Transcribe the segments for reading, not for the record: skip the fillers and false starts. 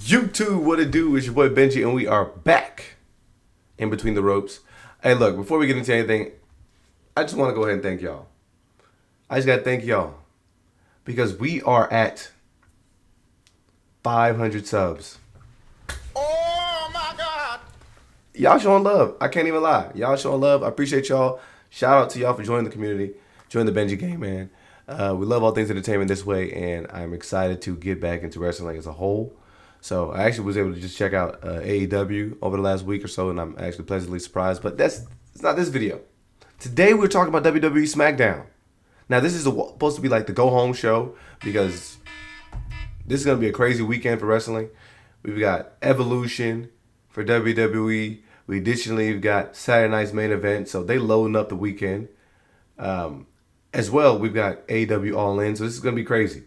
YouTube, what it do? It's your boy Benji, and we are back in between the ropes. Hey, look, before we get into anything, I just want to go ahead and thank y'all. I just got to thank y'all because we are at 500 subs. Oh my God! Y'all showing love. I can't even lie. Y'all showing love. I appreciate y'all. Shout out to y'all for joining the community, joining the Benji game, man. We love all things entertainment this way, and I'm excited to get back into wrestling as a whole. So I actually was able to just check out AEW over the last week or so, and I'm actually pleasantly surprised. But it's not this video. Today we're talking about WWE Smackdown. Now this is supposed to be like the go home show because this is gonna be a crazy weekend for wrestling. We've got Evolution for WWE. We additionally have got Saturday night's main event, so they loading up the weekend. As well, we've got AEW All In, so this is gonna be crazy.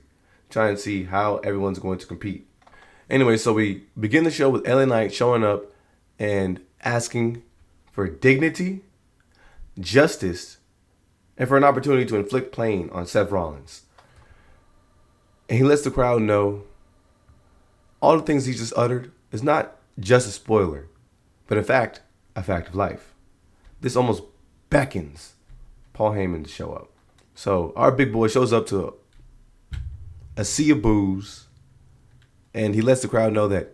Try and see how everyone's going to compete. Anyway, so we begin the show with LA Knight showing up and asking for dignity, justice, and for an opportunity to inflict pain on Seth Rollins. And he lets the crowd know all the things he just uttered is not just a spoiler, but in fact, a fact of life. This almost beckons Paul Heyman to show up. So our big boy shows up to a sea of booze, and he lets the crowd know that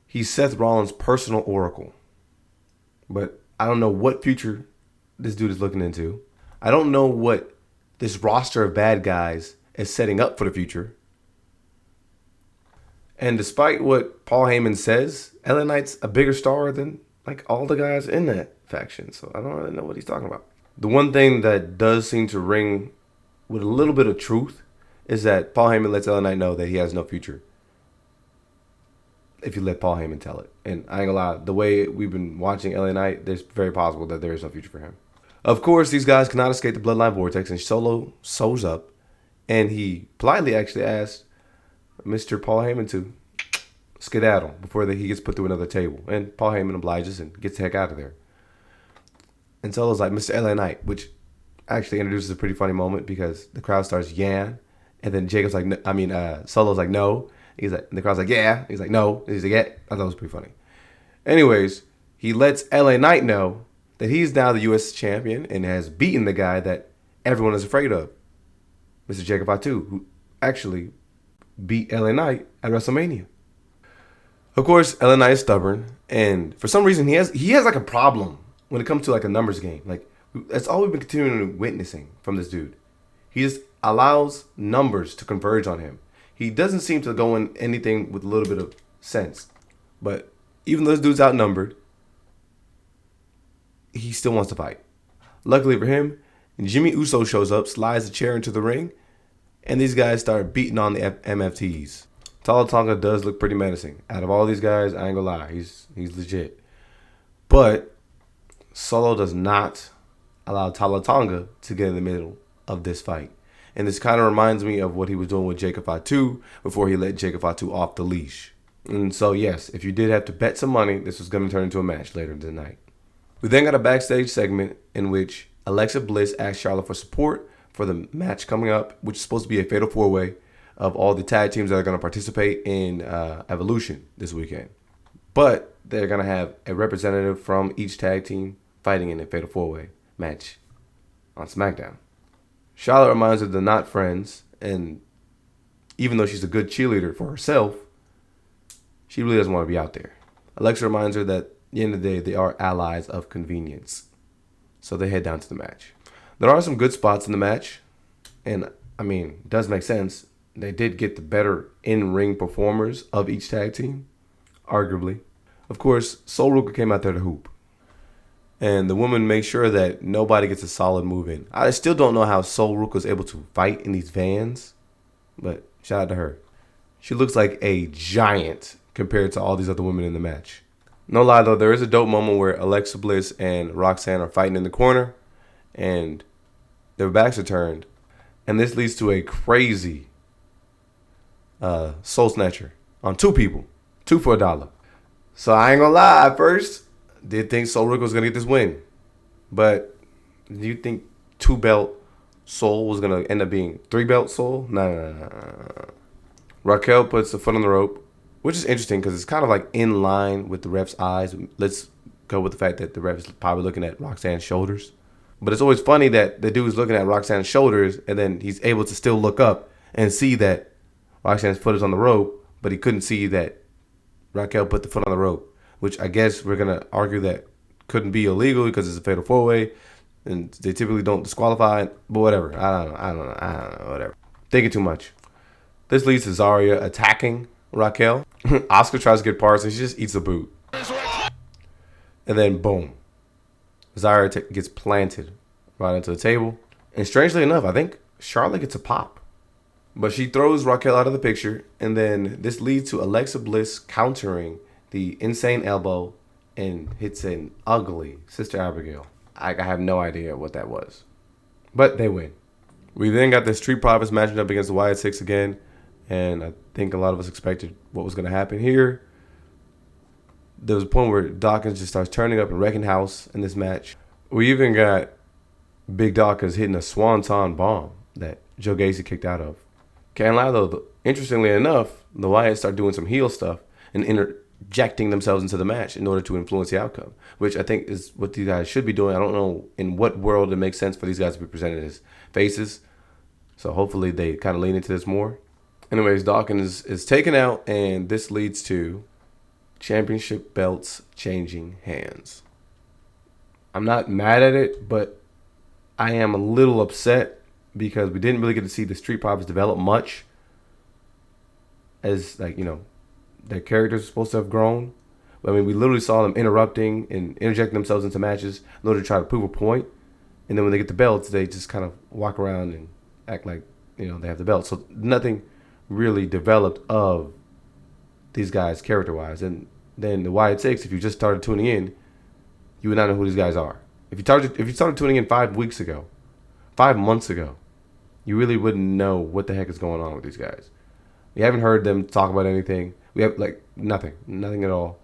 he's Seth Rollins' personal oracle. But I don't know what future this dude is looking into. I don't know what this roster of bad guys is setting up for the future. And despite what Paul Heyman says, LA Knight's a bigger star than like all the guys in that faction. So I don't really know what he's talking about. The one thing that does seem to ring with a little bit of truth is that Paul Heyman lets LA Knight know that he has no future if you let Paul Heyman tell it. And I ain't gonna lie, the way we've been watching LA Knight, it's very possible that there is no future for him. Of course, these guys cannot escape the bloodline vortex, and Solo shows up, and he politely actually asked Mr. Paul Heyman to skedaddle before he gets put through another table. And Paul Heyman obliges and gets the heck out of there. And Solo's like, Mr. LA Knight, which actually introduces a pretty funny moment because the crowd starts yan, and then Jacob's like, Solo's like, no. He's like, and the crowd's like, yeah. He's like, no. And he's like, yeah. I thought it was pretty funny. Anyways, he lets LA Knight know that he's now the U.S. champion and has beaten the guy that everyone is afraid of, Mr. Jacob Fatu, who actually beat LA Knight at WrestleMania. Of course, LA Knight is stubborn, and for some reason he has like a problem when it comes to like a numbers game. Like that's all we've been continuing witnessing from this dude. He just allows numbers to converge on him. He doesn't seem to go in anything with a little bit of sense. But even though this dude's outnumbered, he still wants to fight. Luckily for him, Jimmy Uso shows up, slides the chair into the ring, and these guys start beating on the MFTs. Tala Tonga does look pretty menacing. Out of all these guys, I ain't gonna lie, he's legit. But Solo does not allow Tala Tonga to get in the middle of this fight. And this kind of reminds me of what he was doing with Jacob Fatu before he let Jacob Fatu off the leash. And so, yes, if you did have to bet some money, this was going to turn into a match later tonight. We then got a backstage segment in which Alexa Bliss asked Charlotte for support for the match coming up, which is supposed to be a fatal four-way of all the tag teams that are going to participate in Evolution this weekend. But they're going to have a representative from each tag team fighting in a fatal four-way match on SmackDown. Charlotte reminds her they're not friends, and even though she's a good cheerleader for herself, she really doesn't want to be out there. Alexa reminds her that at the end of the day, they are allies of convenience. So they head down to the match. There are some good spots in the match, and I mean, it does make sense. They did get the better in-ring performers of each tag team, arguably. Of course, Sol Ruka came out there to hoop. And the woman makes sure that nobody gets a solid move in. I still don't know how Sol Ruka was able to fight in these vans, but shout out to her. She looks like a giant compared to all these other women in the match. No lie though, there is a dope moment where Alexa Bliss and ROXXANE are fighting in the corner, and their backs are turned, and this leads to a crazy soul snatcher on two people, two for $1. So I ain't gonna lie, at first did think Sol Ruka was going to get this win. But do you think 2-belt Sol was going to end up being 3-belt Sol? No. Raquel puts the foot on the rope, which is interesting because it's kind of like in line with the ref's eyes. Let's go with the fact that the ref is probably looking at ROXXANE's shoulders. But it's always funny that the dude is looking at ROXXANE's shoulders and then he's able to still look up and see that ROXXANE's foot is on the rope, but he couldn't see that Raquel put the foot on the rope, which I guess we're going to argue that couldn't be illegal because it's a fatal four-way and they typically don't disqualify it, but whatever. I don't know, whatever. Thinking too much. This leads to Zarya attacking Raquel. Asuka tries to get parts and she just eats the boot. And then boom. Zarya gets planted right into the table. And strangely enough, I think Charlotte gets a pop. But she throws Raquel out of the picture. And then this leads to Alexa Bliss countering the insane elbow and hits an ugly Sister Abigail. I have no idea what that was. But they win. We then got the Street Profits matching up against the Wyatt Six again. And I think a lot of us expected what was going to happen here. There was a point where Dawkins just starts turning up and wrecking house in this match. We even got Big Dawkins hitting a swanton bomb that Joe Gacy kicked out of. Can't lie though, interestingly enough, the Wyatts start doing some heel stuff and interjecting themselves into the match in order to influence the outcome, which I think is what these guys should be doing. I don't know in what world it makes sense for these guys to be presented as faces. So hopefully they kind of lean into this more. Anyways, Dawkins is taken out and this leads to championship belts changing hands. I'm not mad at it, but I am a little upset because we didn't really get to see the Street Profits develop much as, like, you know, their characters are supposed to have grown. I mean, we literally saw them interrupting and interjecting themselves into matches in order to try to prove a point. And then when they get the belts, they just kind of walk around and act like, you know, they have the belts. So nothing really developed of these guys character-wise. And then the Wyatt Six, if you just started tuning in, you would not know who these guys are. If you started tuning in 5 weeks ago, 5 months ago, you really wouldn't know what the heck is going on with these guys. We haven't heard them talk about anything. We have, like, nothing at all.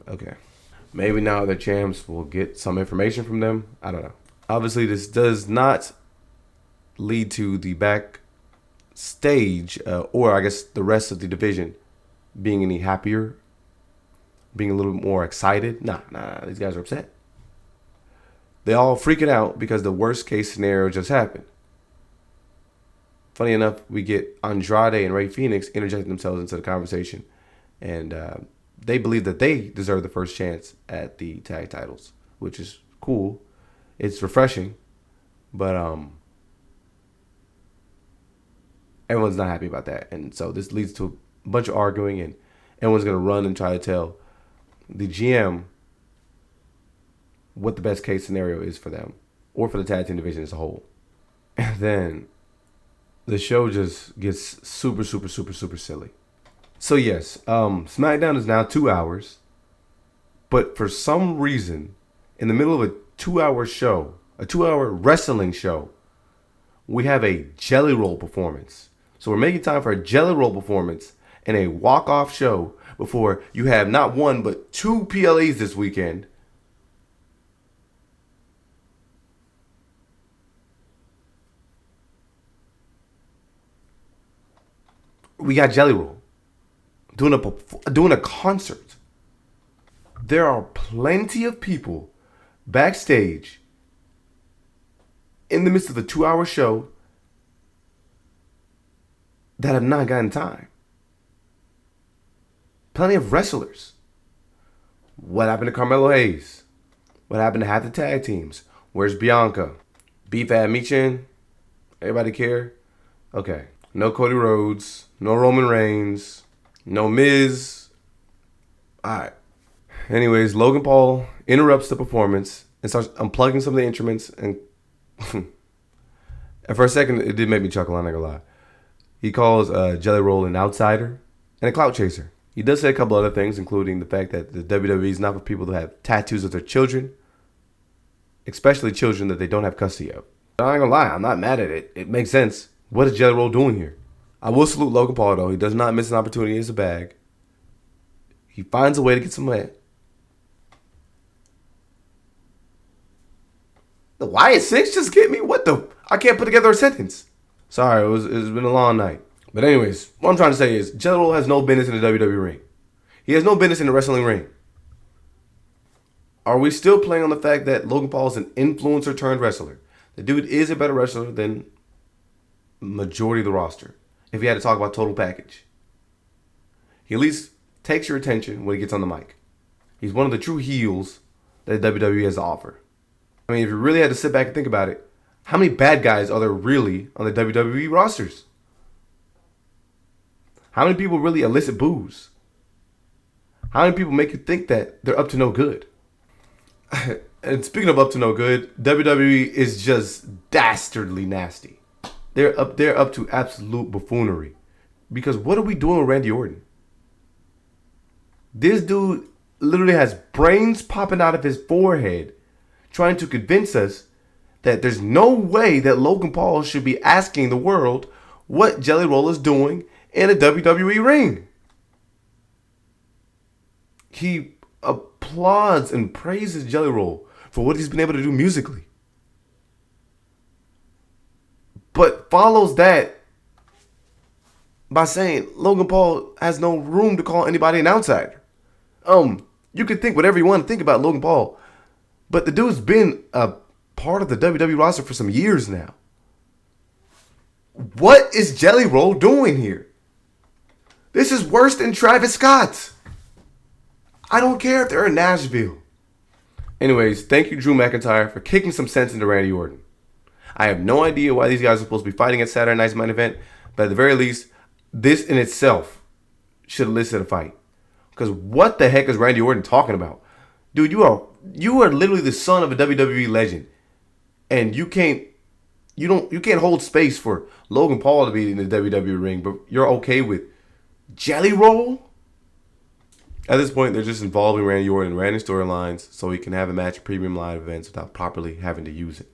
Okay. Maybe now the champs will get some information from them. I don't know. Obviously, this does not lead to the backstage, or I guess the rest of the division being any happier, being a little more excited. Nah, these guys are upset. They all freaking out because the worst case scenario just happened. Funny enough, we get Andrade and Rey Fenix interjecting themselves into the conversation, and they believe that they deserve the first chance at the tag titles, which is cool. It's refreshing, but everyone's not happy about that, and so this leads to a bunch of arguing, and everyone's gonna run and try to tell the GM what the best case scenario is for them or for the tag team division as a whole. And then the show just gets super silly. So yes, SmackDown is now 2 hours, but for some reason, in the middle of a 2-hour show, a 2-hour wrestling show, we have a Jelly Roll performance. So we're making time for a Jelly Roll performance and a walk-off show before you have not one but 2 PLEs this weekend. We got Jelly Roll doing a concert. There are plenty of people backstage in the midst of a 2-hour show that have not gotten time. Plenty of wrestlers. What happened to Carmelo Hayes? What happened to half the tag teams? Where's Bianca? Beef at Michin? Everybody care? Okay. No Cody Rhodes. No Roman Reigns. No Miz. Alright. Anyways, Logan Paul interrupts the performance and starts unplugging some of the instruments. And for a second, it did make me chuckle, I'm not gonna lie. He calls Jelly Roll an outsider and a clout chaser. He does say a couple other things, including the fact that the WWE is not for people who have tattoos of their children, especially children that they don't have custody of. I'm not gonna lie, I'm not mad at it. It makes sense. What is Jelly Roll doing here? I will salute Logan Paul, though. He does not miss an opportunity as a bag. He finds a way to get some head. The Wyatt Six just get me? What the? I can't put together a sentence. Sorry, it's been a long night. But anyways, what I'm trying to say is Jelly Roll has no business in the WWE ring. He has no business in the wrestling ring. Are we still playing on the fact that Logan Paul is an influencer turned wrestler? The dude is a better wrestler than majority of the roster. If you had to talk about total package, he at least takes your attention when he gets on the mic. He's one of the true heels that WWE has to offer. I mean, if you really had to sit back and think about it, how many bad guys are there really on the WWE rosters? How many people really elicit boos? How many people make you think that they're up to no good? And speaking of up to no good, WWE is just dastardly nasty. They're up to absolute buffoonery. Because what are we doing with Randy Orton? This dude literally has brains popping out of his forehead trying to convince us that there's no way that Logan Paul should be asking the world what Jelly Roll is doing in a WWE ring. He applauds and praises Jelly Roll for what he's been able to do musically. But follows that by saying Logan Paul has no room to call anybody an outsider. You can think whatever you want to think about Logan Paul, but the dude's been a part of the WWE roster for some years now. What is Jelly Roll doing here? This is worse than Travis Scott. I don't care if they're in Nashville. Anyways, thank you, Drew McIntyre, for kicking some sense into Randy Orton. I have no idea why these guys are supposed to be fighting at Saturday night's main event, but at the very least, this in itself should elicit a fight. Because what the heck is Randy Orton talking about? Dude, you are literally the son of a WWE legend. And you can't hold space for Logan Paul to be in the WWE ring, but you're okay with Jelly Roll? At this point, they're just involving Randy Orton in random storylines so he can have a match at premium live events without properly having to use it.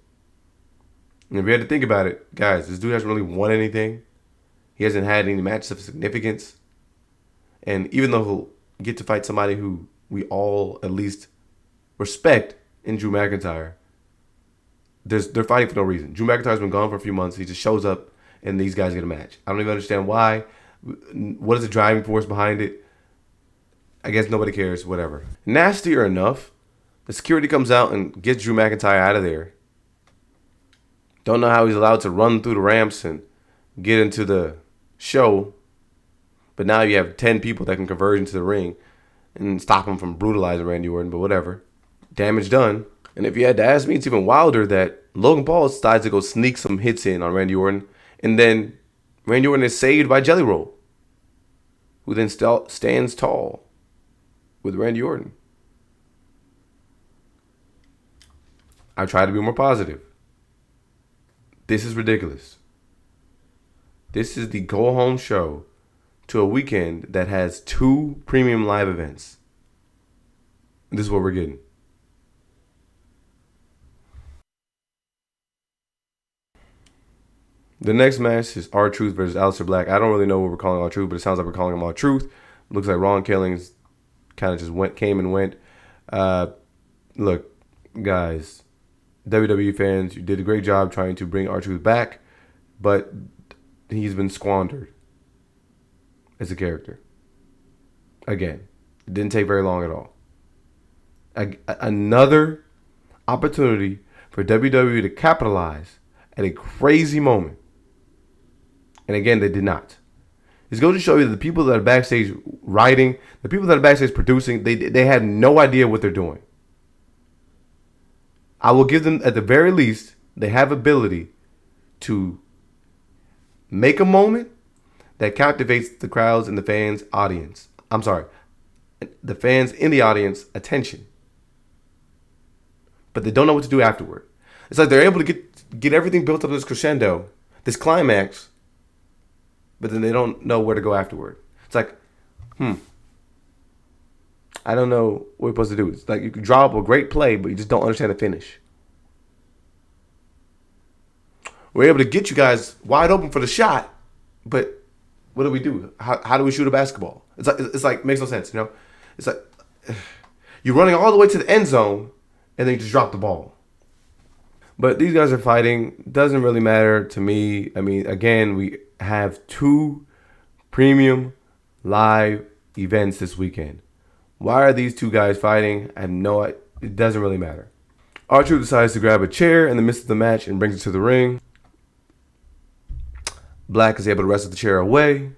And if you had to think about it, guys, this dude hasn't really won anything. He hasn't had any matches of significance. And even though he'll get to fight somebody who we all at least respect in Drew McIntyre, they're fighting for no reason. Drew McIntyre's been gone for a few months. He just shows up and these guys get a match. I don't even understand why. What is the driving force behind it? I guess nobody cares, whatever. Nastier enough, the security comes out and gets Drew McIntyre out of there. Don't know how he's allowed to run through the ramps and get into the show. But now you have 10 people that can converge into the ring and stop him from brutalizing Randy Orton, but whatever. Damage done. And if you had to ask me, it's even wilder that Logan Paul decides to go sneak some hits in on Randy Orton, and then Randy Orton is saved by Jelly Roll, who then stands tall with Randy Orton. I try to be more positive. This is ridiculous. This is the go-home show to a weekend that has 2 premium live events. And this is what we're getting. The next match is R-Truth versus Aleister Black. I don't really know what we're calling R-Truth, but it sounds like we're calling him R-Truth. Looks like Ron Killings kind of just came and went. Look, guys, WWE fans, you did a great job trying to bring R-Truth back, but he's been squandered as a character. Again, it didn't take very long at all. Another opportunity for WWE to capitalize at a crazy moment. And again, they did not. It's going to show you that the people that are backstage writing, the people that are backstage producing, they had no idea what they're doing. I will give them, at the very least, they have ability to make a moment that captivates the crowds and the fans' audience. I'm sorry, the fans in the audience attention. But they don't know what to do afterward. It's like they're able to get everything built up to this crescendo, this climax, but then they don't know where to go afterward. It's like, I don't know what we're supposed to do. It's like you can draw up a great play, but you just don't understand the finish. We're able to get you guys wide open for the shot, but what do we do? How do we shoot a basketball? It's like makes no sense, you know? It's like you're running all the way to the end zone, and then you just drop the ball. But these guys are fighting. Doesn't really matter to me. I mean, again, we have 2 premium live events this weekend. Why are these 2 guys fighting? I have no idea. It doesn't really matter. R-Truth decides to grab a chair in the midst of the match and brings it to the ring. Black is able to wrestle the chair away.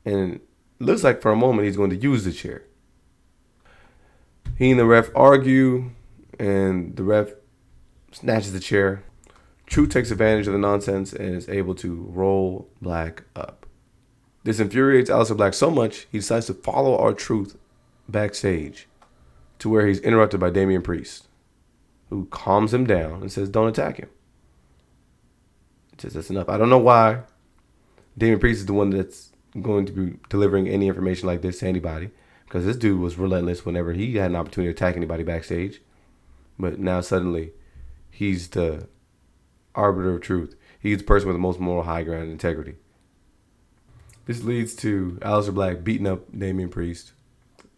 And it looks like for a moment he's going to use the chair. He and the ref argue, and the ref snatches the chair. Truth takes advantage of the nonsense and is able to roll Black up. This infuriates Aleister Black so much, he decides to follow R-Truth backstage to where he's interrupted by Damian Priest, who calms him down and says, don't attack him. He says, that's enough. I don't know why Damian Priest is the one that's going to be delivering any information like this to anybody, because this dude was relentless whenever he had an opportunity to attack anybody backstage. But now suddenly he's the arbiter of truth. He's the person with the most moral high ground and integrity. This leads to Aleister Black beating up Damian Priest.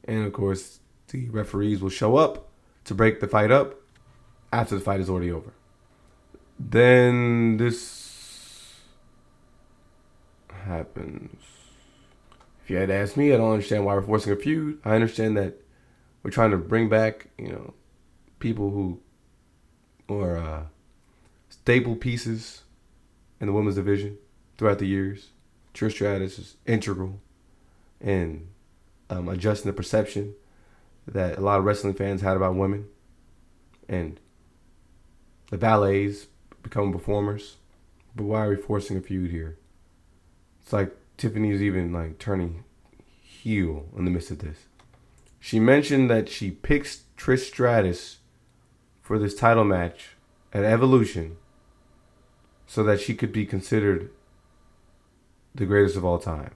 And of course, the referees will show up to break the fight up after the fight is already over. Then this happens. If you had asked me, I don't understand why we're forcing a feud. I understand that we're trying to bring back, people who are staple pieces in the women's division throughout the years. Trish Stratus is integral in adjusting the perception that a lot of wrestling fans had about women, and the ballets becoming performers. But why are we forcing a feud here? It's like Tiffany is even turning heel in the midst of this. She mentioned that she picks Trish Stratus for this title match at Evolution so that she could be considered the greatest of all time.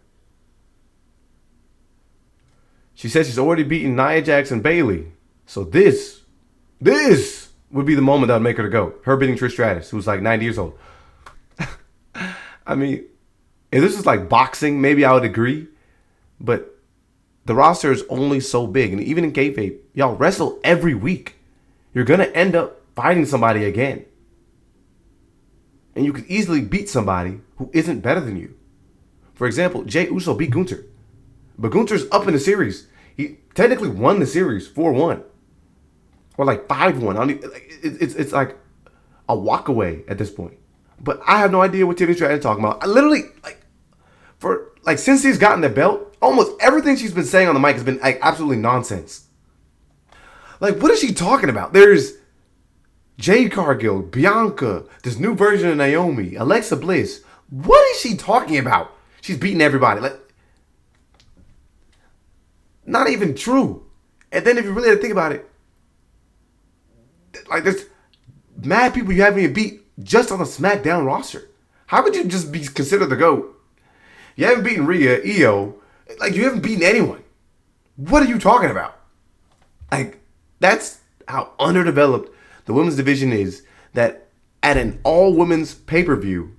She says she's already beaten Nia Jax and Bayley. So this would be the moment that would make her to go. Her beating Trish Stratus, who's 90 years old. I mean, if this was like boxing, maybe I would agree. But the roster is only so big. And even in kayfabe, y'all wrestle every week. You're going to end up fighting somebody again. And you could easily beat somebody who isn't better than you. For example, Jey Uso beat Gunther. But Gunther's up in the series. He technically won the series 4-1. Or 5-1. It's like a walk away at this point. But I have no idea what Tiffany Stratton is talking about. I literally, since he's gotten the belt, almost everything she's been saying on the mic has been absolutely nonsense. What is she talking about? There's Jade Cargill, Bianca, this new version of Naomi, Alexa Bliss. What is she talking about? She's beating everybody. Not even true. And then if you really had to think about it, there's mad people you haven't even beat just on the SmackDown roster. How could you just be considered the GOAT? You haven't beaten Rhea, Io. You haven't beaten anyone. What are you talking about? That's how underdeveloped the women's division is, that at an all-women's pay-per-view,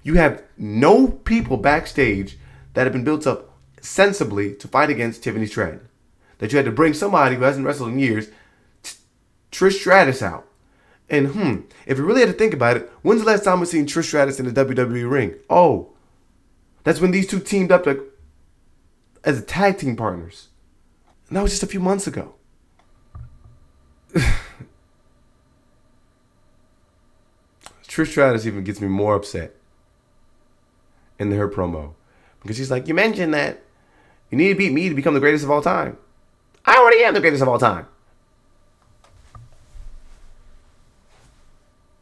you have no people backstage that have been built up sensibly to fight against Tiffany Stratton. That you had to bring somebody who hasn't wrestled in years, Trish Stratus, out. And if you really had to think about it, when's the last time we've seen Trish Stratus in the WWE ring? Oh, that's when these two teamed up as tag team partners. And that was just a few months ago. Trish Stratus even gets me more upset in her promo. Because she's like, you mentioned that you need to beat me to become the greatest of all time. I already am the greatest of all time.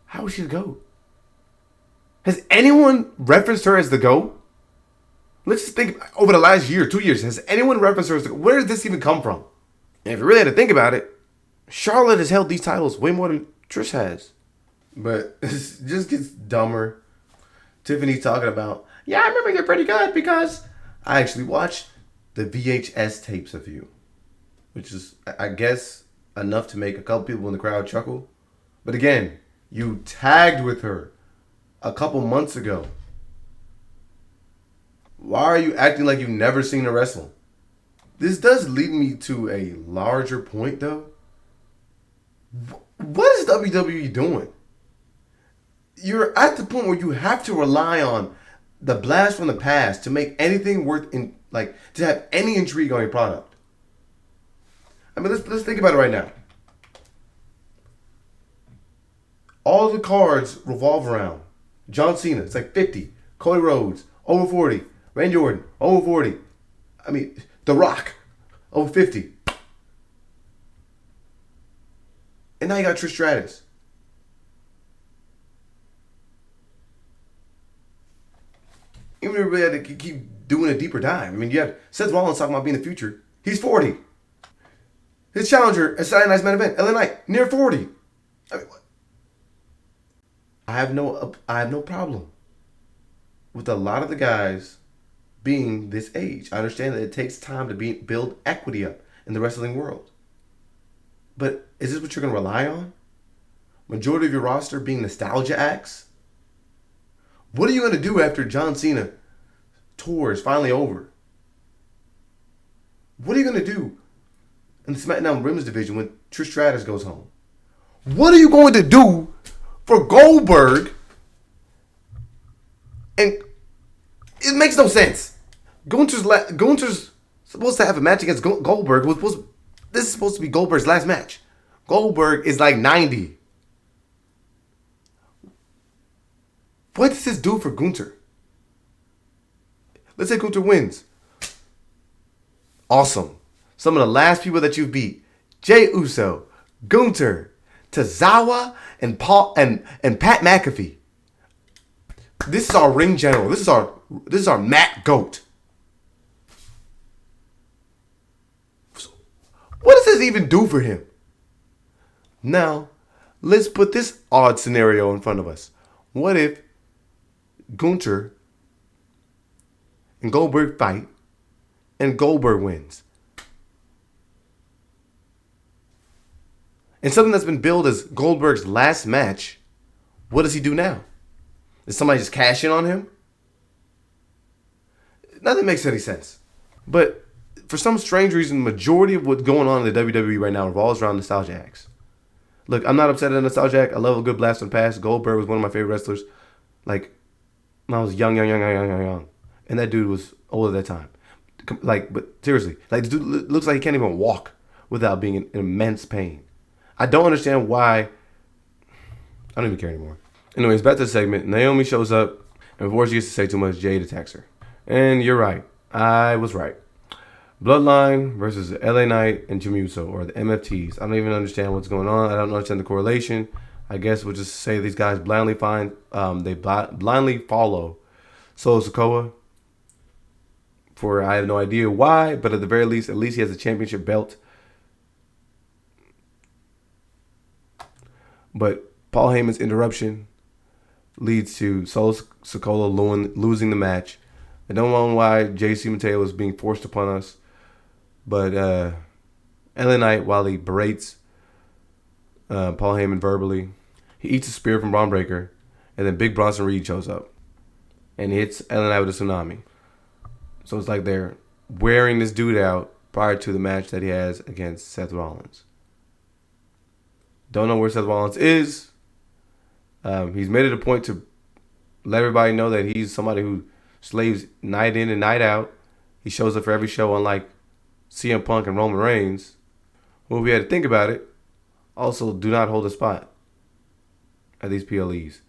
How is she the GOAT? Has anyone referenced her as the GOAT? Let's just think over the last year, 2 years. Has anyone referenced her as the GOAT? Where did this even come from? And if you really had to think about it, Charlotte has held these titles way more than Trish has. But it just gets dumber. Tiffany talking about, yeah, I remember you're pretty good because I actually watched the VHS tapes of you. Which is, I guess, enough to make a couple people in the crowd chuckle. But again, you tagged with her a couple months ago. Why are you acting like you've never seen her wrestle? This does lead me to a larger point, though. What is WWE doing? you're at the point where you have to rely on the blast from the past to make anything worth to have any intrigue on your product. I mean, let's think about it right now. All the cards revolve around John Cena. It's like 50. Cody Rhodes over 40. Randy Orton over 40. I mean, The Rock over 50. And now you got Trish Stratus. Even if we had to keep doing a deeper dive. I mean, you have Seth Rollins talking about being the future. He's 40. His challenger at Saturday Night's main event, LA Knight, near 40. I mean, I have no problem with a lot of the guys being this age. I understand that it takes time to build equity up in the wrestling world. But is this what you're going to rely on? Majority of your roster being nostalgia acts? What are you going to do after John Cena tour is finally over? What are you going to do in the SmackDown Women's division when Trish Stratus goes home? What are you going to do for Goldberg? And it makes no sense. Gunther's supposed to have a match against Goldberg. This is supposed to be Goldberg's last match. Goldberg is like 90. What does this do for Gunther? Let's say Gunther wins. Awesome. Some of the last people that you've beat: Jey Uso, Gunther, Tozawa, and Pat McAfee. This is our ring general. This is our Matt Goat. What does this even do for him? Now, let's put this odd scenario in front of us. What if Gunther and Goldberg fight and Goldberg wins? And something that's been billed as Goldberg's last match, what does he do now? Does somebody just cash in on him? Nothing makes any sense. But for some strange reason, the majority of what's going on in the WWE right now revolves around nostalgia acts. Look, I'm not upset at a nostalgia act. I love a good blast from the past. Goldberg was one of my favorite wrestlers. Like, when I was young. And that dude was old at that time. Like, but seriously, like, this dude looks like he can't even walk without being in immense pain. I don't understand why. I don't even care anymore. Anyways, back to the segment. Naomi shows up, and before she gets to say too much, Jade attacks her. And you're right. I was right. Bloodline versus LA Knight and Jimmy Uso, or the MFTs. I don't even understand what's going on. I don't understand the correlation. I guess we'll just say these guys blindly blindly follow Solo Sikoa. For I have no idea why, but at the very least, at least he has a championship belt. But Paul Heyman's interruption leads to Solo Sikoa losing the match. I don't know why JC Mateo is being forced upon us. But LA Knight, while he berates Paul Heyman verbally, he eats a spear from Braun Breaker. And then Big Bronson Reed shows up and hits LA Knight with a tsunami. So it's like they're wearing this dude out prior to the match that he has against Seth Rollins. Don't know where Seth Rollins is. He's made it a point to let everybody know that he's somebody who slaves night in and night out. He shows up for every show, unlike CM Punk and Roman Reigns, who, if we had to think about it, also do not hold a spot at these PLEs.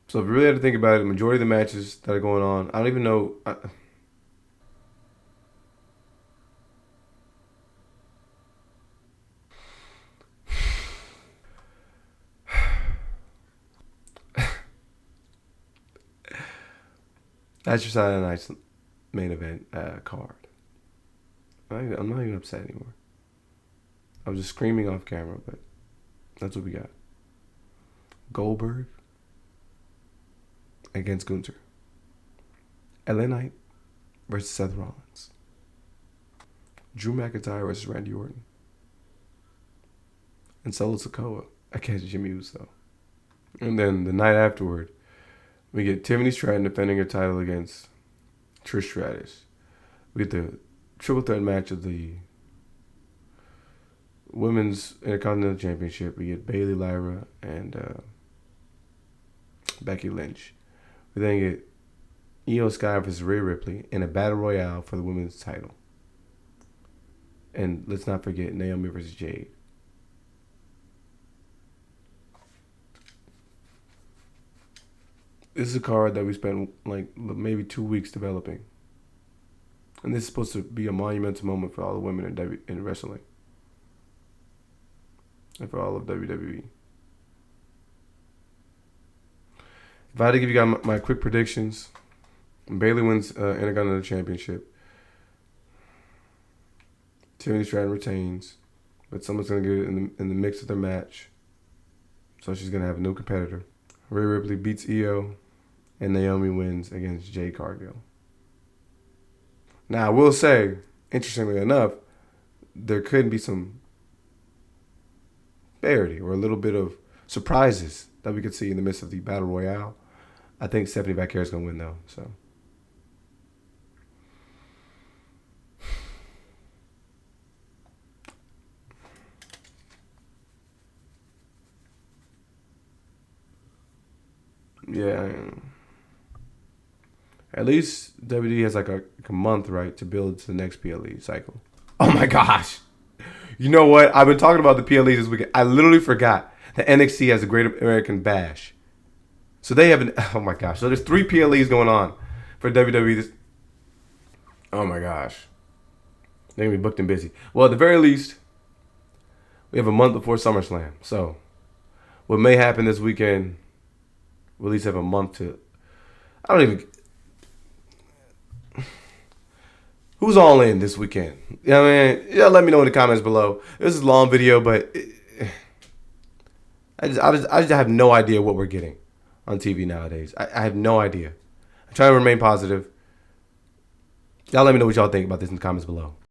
So if you really had to think about it, the majority of the matches that are going on, I don't even know. That's your Saturday night's main event card. I'm not even upset anymore. I was just screaming off camera, but that's what we got. Goldberg against Gunther. LA Knight versus Seth Rollins. Drew McIntyre versus Randy Orton. And Solo Sikoa against Jimmy Uso. And then the night afterward, we get Tiffany Stratton defending her title against Trish Stratus. We get the triple threat match of the Women's Intercontinental Championship, we get Bayley, Lyra, and Becky Lynch. We then get Io Sky versus Rhea Ripley in a battle royale for the women's title. And let's not forget Naomi versus Jade. This is a card that we spent like maybe 2 weeks developing. And this is supposed to be a monumental moment for all the women in wrestling. And for all of WWE. If I had to give you guys my quick predictions, Bayley wins Intercontinental Championship. Tiffany Stratton retains, but someone's going to get it in the mix of their match. So she's going to have a new competitor. Rhea Ripley beats Io, and Naomi wins against Jade Cargill. Now, I will say, interestingly enough, there could be some parity or a little bit of surprises that we could see in the midst of the Battle Royale. I think Stephanie Bacchera is going to win, though. So, yeah. At least WWE has like a month, right, to build to the next PLE cycle. Oh, my gosh. You know what? I've been talking about the PLEs this weekend. I literally forgot that NXT has a Great American Bash. So they have oh my gosh. So there's 3 PLEs going on for WWE. Oh my gosh. They're going to be booked and busy. Well, at the very least, we have a month before SummerSlam. So what may happen this weekend, we'll at least have a month to, I don't even, who's all in this weekend? You know what I mean? Yeah, let me know in the comments below. This is a long video, but I just have no idea what we're getting on TV nowadays. I have no idea. I'm trying to remain positive. Y'all let me know what y'all think about this in the comments below.